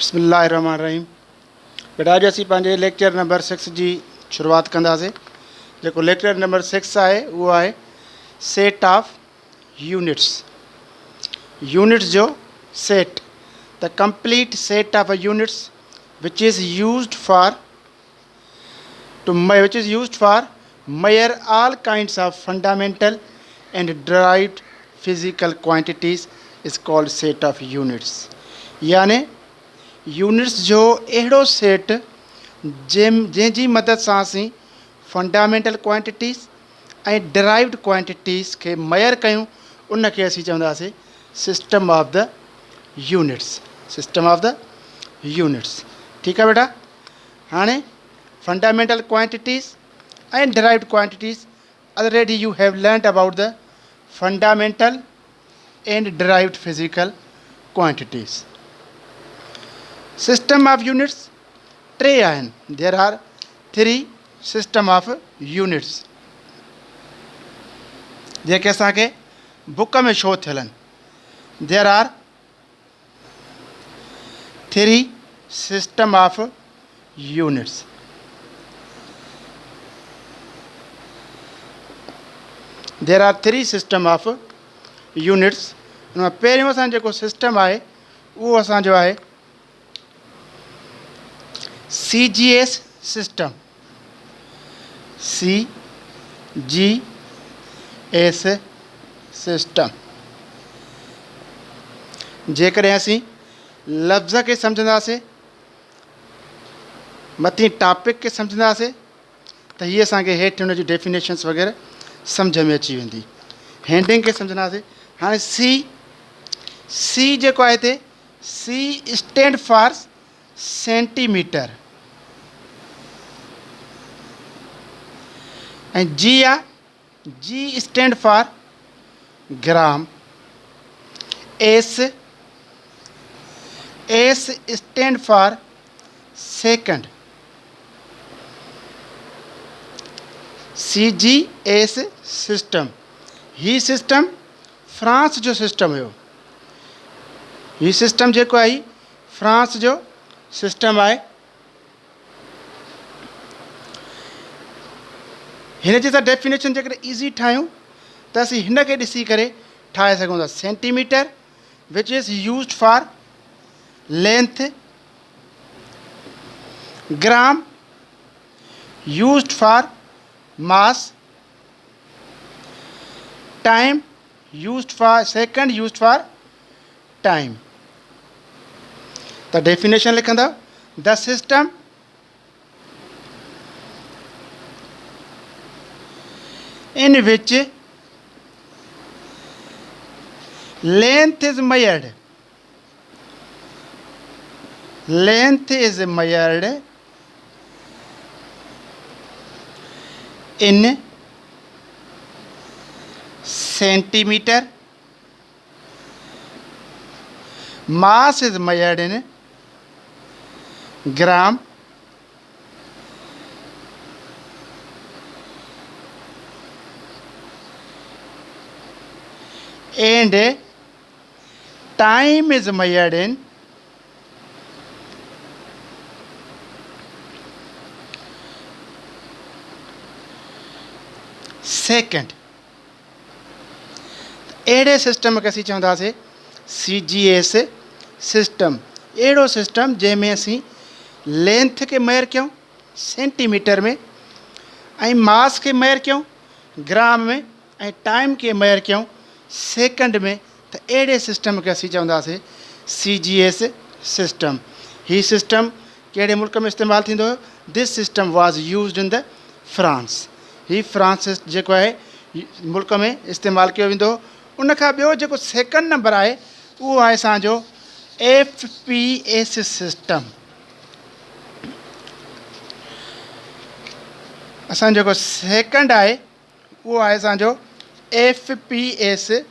बिस्मिल्लाहिर्रहमानिर्रहीम। बेटा अॼु असीं पंहिंजे लेक्चर नंबर 6 जी शुरूआति कंदासीं। जेको लेक्चर नंबर 6 आहे उहो आहे सेट ऑफ यूनिट्स। यूनिट्स जो set, the complete set of a units which is used for measure all kinds of fundamental and derived physical quantities is called set of units। यानी units जो अहिड़ो set जंहिंजी मदद सां असीं fundamental quantities ऐं derived quantities खे mayor कयूं, उनखे असीं चवंदासीं system of the units. System of the units. ठीकु आहे बेटा। हाणे fundamental quantities and derived quantities, already you have learnt about the fundamental and derived physical quantities। System of units टे आहिनि। There are three system of units जेके असांखे book में show थियल आहिनि। There are three system of units। There are three system of units। उनमें पहिरियों असां जेको सिस्टम आहे उहो असांजो आहे CGS सिस्टम। CGS system. जेकॾहिं असीं लफ़्ज़ खे सम्झंदासीं, मथीं टॉपिक खे सम्झंदासीं, त हीअ असांखे हेठि हुन जी डेफिनेशन्स वग़ैरह सम्झ में अची वेंदी। हैंडिंग खे सम्झंदासीं। हाणे सी जेको आहे हिते, सी स्टैंड फॉर सेंटीमीटर ऐं जी आहे, G stand for gram. S stand for second. CGS system. ही सिस्टम फ्रांस जो सिस्टम हुयो। ही सिस्टम जेको आहे फ्रांस जो सिस्टम आहे। हिन जी असां डेफिनेशन जेकॾहिं ईज़ी ठाहियूं त असीं हिन खे ॾिसी करे ठाहे सघूं था। Centimetre which is used for length. Gram used for mass। time used for second used for time। the definition लिखंदा, the system in which length is measured in centimeter, mass is measured in gram, and time is measured in second. अहिड़े system खे असीं चवंदासीं CGS system. अहिड़ो system जंहिंमें असीं length खे mayor कयूं सेंटीमीटर में, ऐं मास खे मेयर कयूं ग्राम में, ऐं टाइम खे मेयर कयूं सेकंड में। त अहिड़े सिस्टम खे असीं चवंदासीं CGS सिस्टम। ही सिस्टम कहिड़े मुल्क में इस्तेमालु थींदो हुयो? This system was used in the France. ही फ्रांस जेको आहे मुल्क में इस्तेमालु कयो वेंदो। उनखां ॿियो जेको सेकंड नंबर आहे उहो आहे असांजो FPS सिस्टम। असांजो जेको सेकंड आहे उहो आहे असांजो FPS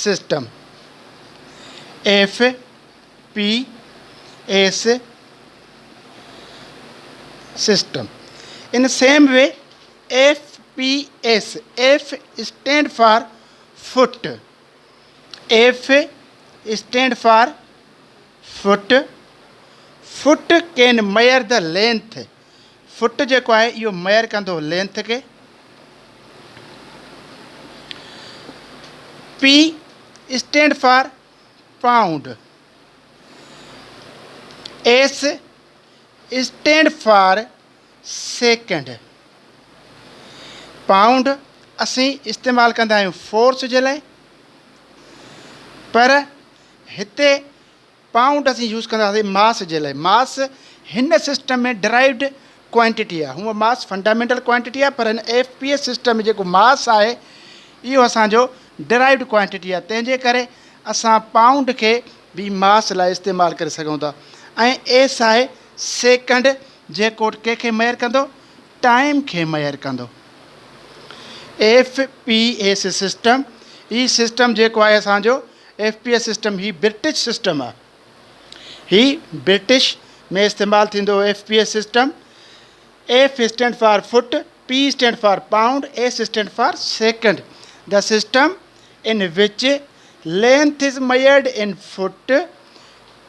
system. FPS system. In same way FPS, F stand for foot, F stand for foot, foot can mayor the length, foot जेको आहे इहो मेयर कंदो लेंथ खे। P stand for pound, S stand for second. Pound असीं इस्तेमालु कंदा आहियूं force जे लाइ, पर हिते पाउंड असीं यूज़ कंदासीं मास जे लाइ। मास हिन सिस्टम में डिराइव्ड क्वांटिटी आहे, हूअं मास फंडामेंटल क्वांटिटी आहे, पर हिन FPS सिस्टम में जेको मास आहे इहो असांजो डिराइव्ड क्वांटिटी आहे। तंहिंजे करे असां पाउंड खे बि मास लाइ इस्तेमालु करे सघूं था। ऐं एस आहे सेकंड, जेको कंहिंखे मेयर कंदो, टाइम खे मेयर कंदो। FPS सिस्टम, ही सिस्टम जेको आहे असांजो FPS सिस्टम, ही ब्रिटिश सिस्टम आहे। ही ब्रिटिश में इस्तेमालु थींदो FPS system. F stand for foot, P stand for pound, S stand for second. The system in which length is measured in foot,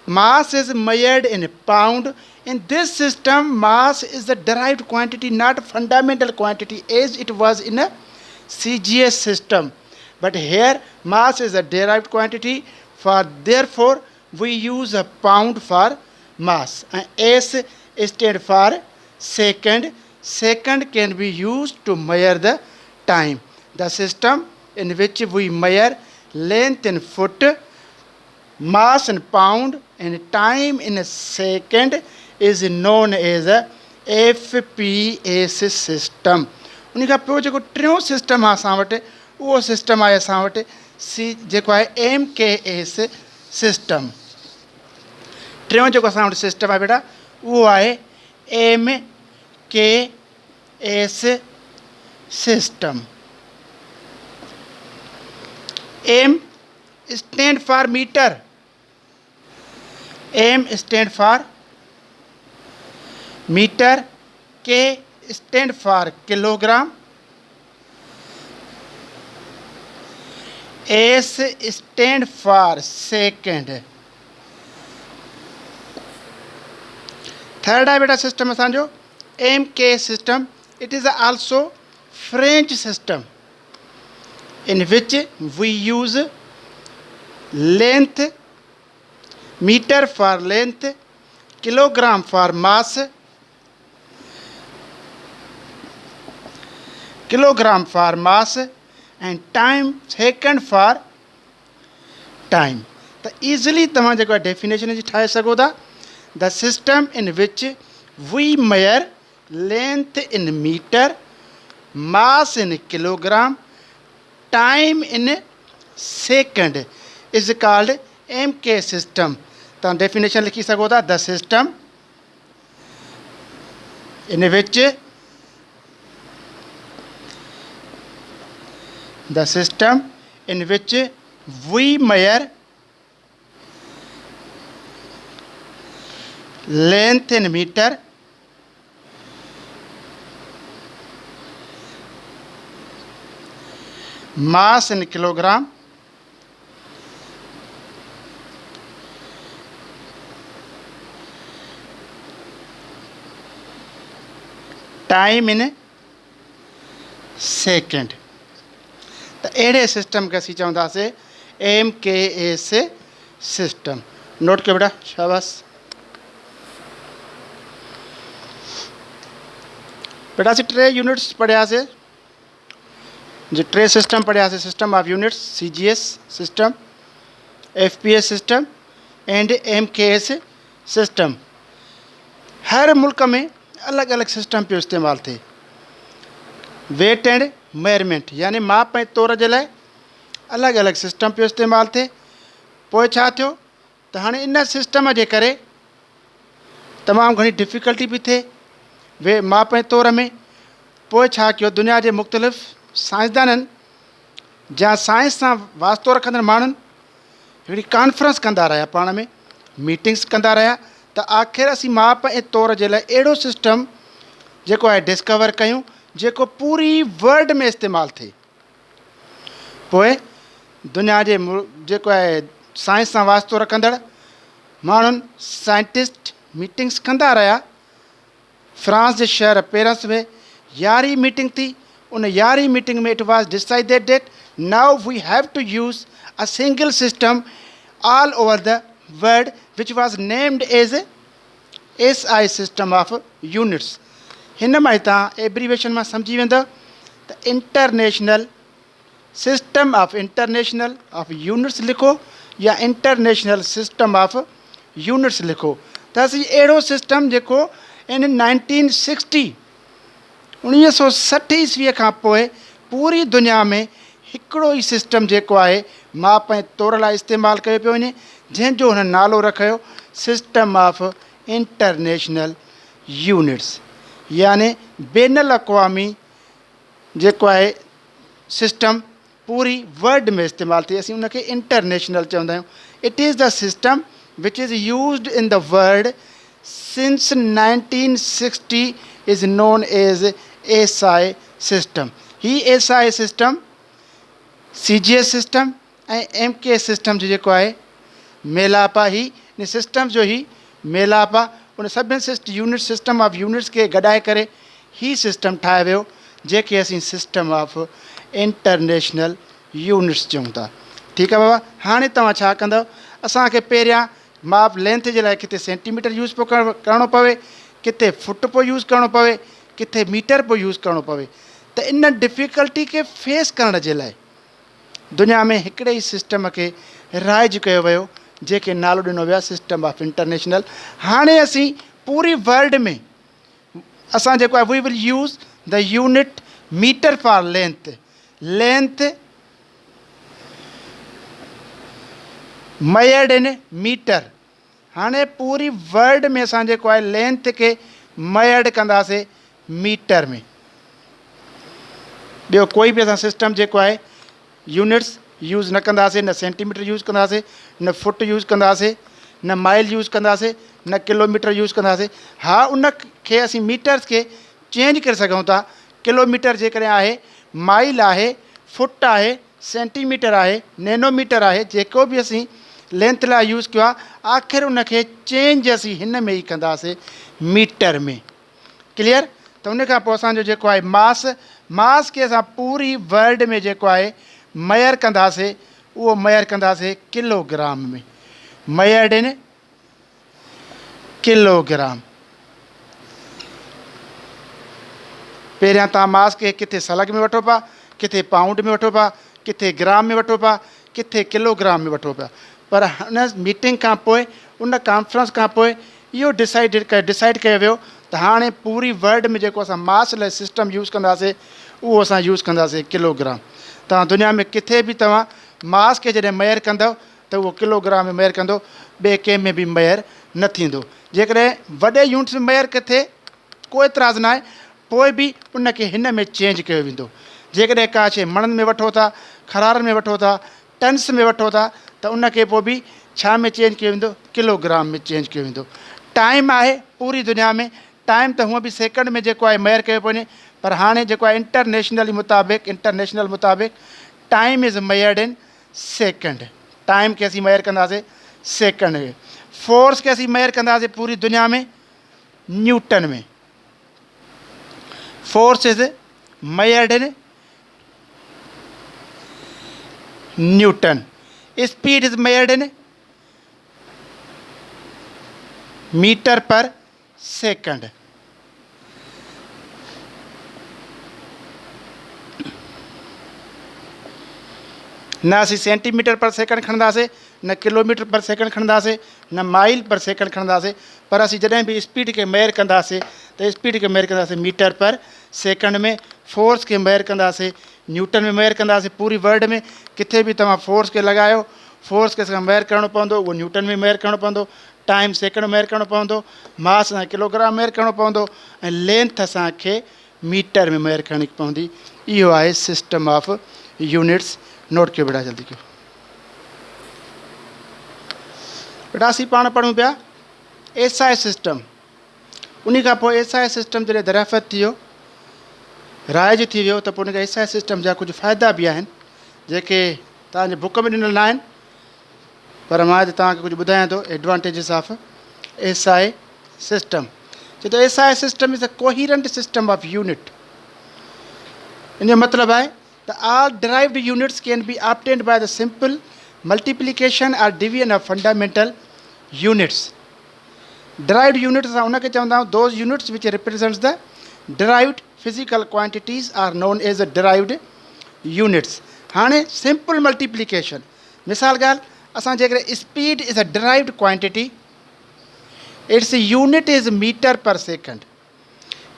mass is measured in pound. In this system, mass is the derived quantity, not fundamental quantity as it was in a CGS system. But here, mass is a derived quantity, for therefore we use a pound for mass. And S stand for second. Second can be used to measure the time. The system in which we measure length in foot, mass in pound, and time in a second is known as a FPS system. उन खां पोइ जेको टियों system आहे असां वटि, उहो system आहे असां वटि जेको आहे MKS सिस्टम। टियों जेको असां वटि सिस्टम आहे बेटा, उहो आहे MKS system. M stand for meter, M stand for meter, K stand for kilogram, S stand for second। Third है बेटा सिस्टम असांजो MK system. It is also French system in which we use length, meter for length, kilogram for mass, kilogram for mass, and time second for time। तो easily तव्हां जेको definition जी ठाहे सघो था। The system in which we measure length in meter, mass in kilogram, time in second is called MK system। तो definition लिखी सको था। द सिस्टम इन विच we measure length in meter, mass in kilogram, time in second। तो अड़े system के असीं चवंदासीं MKS सिस्टम। नोट कयो बेटा, शाबाश बेटा। असीं 3 यूनिट्स पढ़ियासीं, जो 3 सिस्टम पढ़ियासीं। System of units, CGS system, FPS system and MKS system. हर मुल्क में अलग अलग सिस्टम पियो इस्तेमालु थिए। वेट एंड मेयरमेंट यानी माप ऐं तौर जे लाइ अलॻि अलॻि सिस्टम पियो इस्तेमालु थिए। पोइ छा थियो त हाणे इन सिस्टम जे करे तमामु घणी डिफ़िकल्टी बि थिए वे माप ऐं तौर में। पोइ छा कयो, दुनिया जे मुख़्तलिफ़ साइंसदाननि या साइंस सां वास्तो रखंदड़ माण्हुनि हिकिड़ी कॉन्फ्रेंस कंदा रहिया, पाण में मीटिंग्स कंदा रहिया, त आख़िर असीं माप ऐं तौर जे लाइ अहिड़ो सिस्टम जेको आहे डिस्कवर कयूं जेको पूरी वर्ल्ड में इस्तेमालु थिए। पोइ दुनिया जे जेको आहे साइंस सां वास्तो रखंदड़ माण्हुनि, साइंटिस्ट मीटिंग्स कंदा रहिया। फ्रांस जे शहर पेरिस में 11वीं मीटिंग थी। उन 11वीं मीटिंग में it was decided that now we have to use a single system all over the world which was named as SI system of units. हिन मां तव्हां एब्रीवेशन मां सम्झी वेंदव त इंटरनेशनल सिस्टम ऑफ यूनिट्स लिखो या इंटरनेशनल सिस्टम ऑफ यूनिट्स लिखो। त असीं अहिड़ो सिस्टम जेको इन 1960 ईस्वीअ खां पोइ पूरी दुनिया में हिकिड़ो ई सिस्टम जेको आहे माप ऐं तौर लाइ इस्तेमालु कयो पियो वञे, जंहिंजो हुन नालो रखियो सिस्टम ऑफ इंटरनेशनल यूनिट्स, यानी बैन अवी जेको आहे सिस्टम पूरी वर्ल्ड में इस्तेमालु थिए, असीं उनखे इंटरनेशनल चवंदा आहियूं। It is the system which is used in the world since 1960 is known as SI system. ही SI सिस्टम CGS सिस्टम ऐं MK सिस्टम जो जेको आहे मेलाप आहे, ही इन सिस्टम जो ही मेलाप आहे। उन सभिनी यूनिट सिस्टम ऑफ यूनिट्स खे गॾाए करे ही सिस्टम ठाहियो वियो जंहिंखे असीं सिस्टम ऑफ इंटरनेशनल यूनिट्स चऊं था। ठीकु आहे बाबा। हाणे तव्हां छा कंदव, असांखे पहिरियां माप लेंथ जे लाइ किथे सेंटीमीटर यूज़ पियो करिणो पवे, किथे फुट पियो यूज़ करिणो पवे, किथे मीटर पियो यूज़ करिणो पवे। त इन डिफ़िकल्टी खे फेस करण जे लाइ दुनिया में हिकिड़े ई सिस्टम खे राइज कयो वियो जंहिंखे नालो ॾिनो वियो आहे सिस्टम ऑफ इंटरनेशनल। हाणे असीं पूरी वर्ल्ड में असां जेको आहे we will use the unit metre for length measured in metre. हाणे पूरी वर्ल्ड में असां जेको आहे लेंथ खे मेयर्ड कंदासीं मीटर में। ॿियो कोई बि असां सिस्टम जेको आहे यूनिट्स यूज़ न कंदासीं, न सेंटीमीटर यूज़ कंदासीं, न फुट यूज़ कंदासीं, न माइल यूज़ कंदासीं, न किलोमीटर यूज़ कंदासीं। हा, उन खे असीं मीटर्स खे चेंज करे सघूं था। किलोमीटर जेकॾहिं आहे, माइल आहे, फुट आहे, सेंटीमीटर आहे, नैनोमीटर आहे, जेको बि असीं लेंथ लाइ यूज़ कयो आहे, आख़िर उनखे चेंज असीं हिन में ई कंदासीं मीटर में। क्लियर? त उन खां पोइ असांजो जेको आहे मास खे असां पूरी वर्ल्ड में जेको आहे मेयर कंदासीं, उहो मेयर कंदासीं किलोग्राम में। मेयर्ड इन किलोग्राम। पहिरियां तव्हां मास खे किथे सलग में वठो पिया, किथे पाउंड में वठो पिया, किथे ग्राम में वठो पिया, किथे किलोग्राम में वठो पिया। पर हुन मीटिंग खां पोइ, उन कॉन्फ्रेंस खां पोइ इहो डिसाइड कयो वियो त हाणे पूरी वर्ल्ड में जेको असां मास लाइ सिस्टम यूज़ कंदासीं उहो असां यूज़ कंदासीं किलोग्राम। तव्हां दुनिया में किथे बि तव्हां मास खे जॾहिं मेयर कंदव त उहो किलोग्राम में मेयर कंदो, ॿिए कंहिं में बि मेयर न थींदो। जेकॾहिं वॾे यूनिट्स में मेयर किथे कोई एतिराज़ु न आहे, पोइ बि उनखे हिन में चेंज कयो वेंदो। जेकॾहिं का शइ मणनि में वठो था, खरारनि में वठो था, टन्स में वठो था, त उनखे पोइ बि छा में चेंज कयो वेंदो, किलोग्राम में चेंज कयो वेंदो। टाइम आहे पूरी दुनिया में, टाइम त हूअं बि सेकंड में जेको आहे मेयर कयो पियो वञे, पर हाणे जेको आहे इंटरनेशनल मुताबिक़ time is मेयर्ड in second. Time खे असीं मेयर कंदासीं सेकंड में। फोर्स खे असीं मेयर कंदासीं पूरी दुनिया में न्यूटन में। Force is मेयर्ड in newton. Speed is मेयर्ड in metre per second. न असीं सेंटीमीटर पर सेकंड खणंदासीं, न किलोमीटर पर सेकंड खणंदासीं, न माइल पर सेकंड खणंदासीं, पर असीं जॾहिं बि स्पीड खे मेयर कंदासीं त स्पीड खे मेयर कंदासीं मीटर पर सेकंड में। फोर्स खे मेयर कंदासीं न्यूटन में मेयर कंदासीं। पूरी वर्ल्ड में किथे बि तव्हां फोर्स खे लॻायो, फोर्स खे असांखे मेयर करिणो पवंदो, उहो न्यूटन में मेयर करिणो पवंदो। टाइम सेकंड मेयर करिणो पवंदो, मास असांखे किलोग्राम मेयर करिणो पवंदो, ऐं लेंथ असांखे मीटर में मेयर करणी पवंदी। इहो आहे सिस्टम ऑफ यूनिट्स। नोट कयो बेटा, जल्दी कयो बेटा। असीं पाण पढ़ूं पिया SI सिस्टम। उन खां पोइ SI सिस्टम जॾहिं दरियाफ़त थी वियो, राइज थी वियो, त पोइ उनखे SI सिस्टम जा कुझु फ़ाइदा बि आहिनि जेके तव्हांजे बुक में ॾिनल न आहिनि, पर मां अॼु तव्हांखे कुझु ॿुधायां थो एडवांटेजिस of SI system. So the SI system is a coherent system of unit. इन जो मतलब है the all derived units can be obtained by the simple multiplication or division of fundamental units. Derived units are उनके चवंदा आहियूं those units which represents the derived physical quantities are known as the derived units. हाणे simple multiplication मिसाल ॻाल्हि असां जेकॾहिं speed is a derived quantity, its unit is meter per second.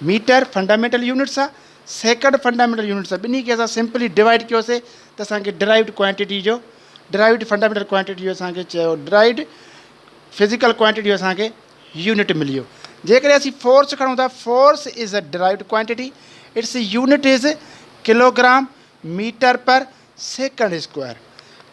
Metre fundamental units आहे, second fundamental units आहे, ॿिन्ही खे असां सिंपली डिवाइड कयोसीं त असांखे डिराइव्ड क्वांटिटी जो डिराइव्ड फंडामेंटल क्वांटिटी जो असांखे चयो डिराइव्ड फिज़िकल क्वांटिटी जो असांखे यूनिट मिली वियो. जेकॾहिं असीं फोर्स खणूं था, force is a derived quantity, its unit is kilogram metre per second square.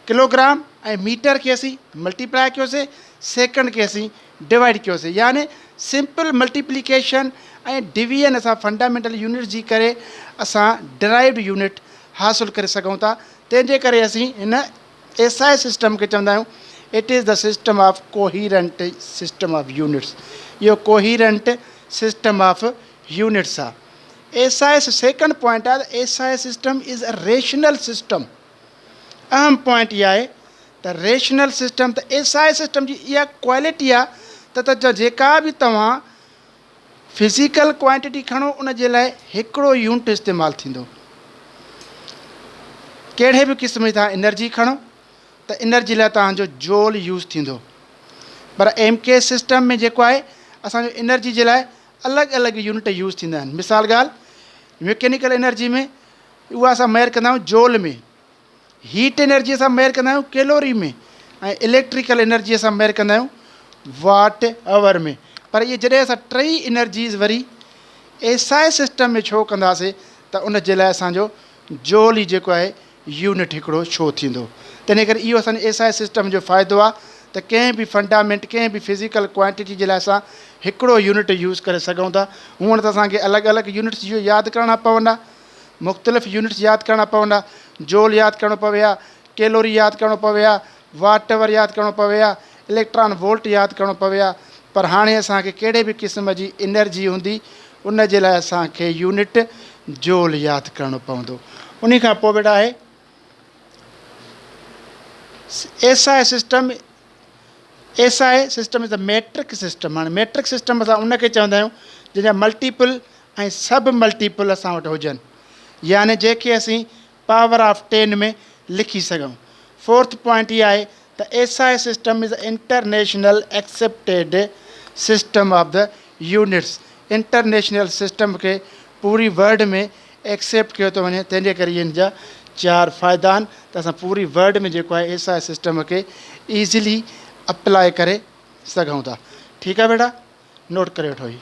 Kilogram ऐं मीटर खे असीं मल्टीप्लाई कयोसीं, सेकंड खे असीं डिवाइड कयोसीं. यानी सिंपल मल्टीप्लिकेशन ऐं डिवीजन असां फंडामेंटल यूनिट जी करे असां डिराइव्ड यूनिट हासिलु करे सघूं था. तंहिंजे करे असीं हिन SI सिस्टम खे चवंदा आहियूं it is the system of coherent system of units. इहो कोहीरेंट सिस्टम ऑफ यूनिट्स आहे. SI सेकंड पॉइंट आहे SI system is a rational system. अहम पॉइंट इहा आहे त रेशनल सिस्टम त SI सिस्टम जी इहा क्वालिटी आहे त जेका बि तव्हां फिज़िकल क्वांटिटी खणो उन जे लाइ हिकिड़ो यूनिट इस्तेमालु थींदो. कहिड़े बि क़िस्म जी तव्हां एनर्जी खणो त एनर्जी लाइ तव्हांजो जोल यूज़ थींदो. पर MK सिस्टम में जेको आहे असांजो एनर्जी जे लाइ अलॻि अलॻि यूनिट यूज़ थींदा आहिनि. मिसाल ॻाल्हि मैकेनिकल एनर्जी में उहा असां मेयर कंदा आहियूं जोल में, हीट एनर्जी असां मेयर कंदा आहियूं कैलोरी में, ऐं इलेक्ट्रिकल एनर्जी असां मेयर कंदा आहियूं वाट आवर में. पर इहे जॾहिं असां टई एनर्जीज़ वरी SI सिस्टम में छो कंदासीं त उन जे लाइ असांजो जोल ई जेको आहे यूनिट हिकिड़ो छो थींदो. तंहिं करे इहो असांजे SI सिस्टम जो फ़ाइदो आहे त कंहिं बि फंडामेंट कंहिं बि फिज़िकल क्वांटिटी जे लाइ असां हिकिड़ो यूनिट यूज़ करे सघूं था. हूअं त असांखे अलॻि अलॻि यूनिट्स जो यादि करणा पवंदा, मुख़्तलिफ़ यूनिट्स यादि करणा पवंदा, जोल यादि करिणो पवे हा, कैलोरी यादि करिणो पवे हा, वाट आवर यादि करिणो पवे हा, इलेक्ट्रॉन वोल्ट यादि करिणो पवे हा. पर हाणे असांखे कहिड़े बि क़िस्म जी एनर्जी हूंदी उन जे लाइ असांखे यूनिट जोल यादि करिणो पवंदो. उन खां पोइ बेटा आहे SI system. SI system is a matric system. हाणे मैट्रिक सिस्टम असां उनखे चवंदा आहियूं जंहिंजा मल्टीपल ऐं सब मल्टीपल असां वटि हुजनि, यानी जंहिंखे असीं पावर ऑफ 10 में लिखी सघूं. फोर्थ पॉइंट इहा आहे त SI system is international accepted system of the units. International system खे पूरी वर्ल्ड में एक्सेप्ट कयो थो वञे. तंहिंजे करे इन्हनि जा 4 फ़ाइदा आहिनि त असां पूरी वर्ल्ड में जेको आहे SI सिस्टम खे ईज़िली अप्लाई करे सघूं था. ठीकु आहे बेटा, नोट करे वठो. ही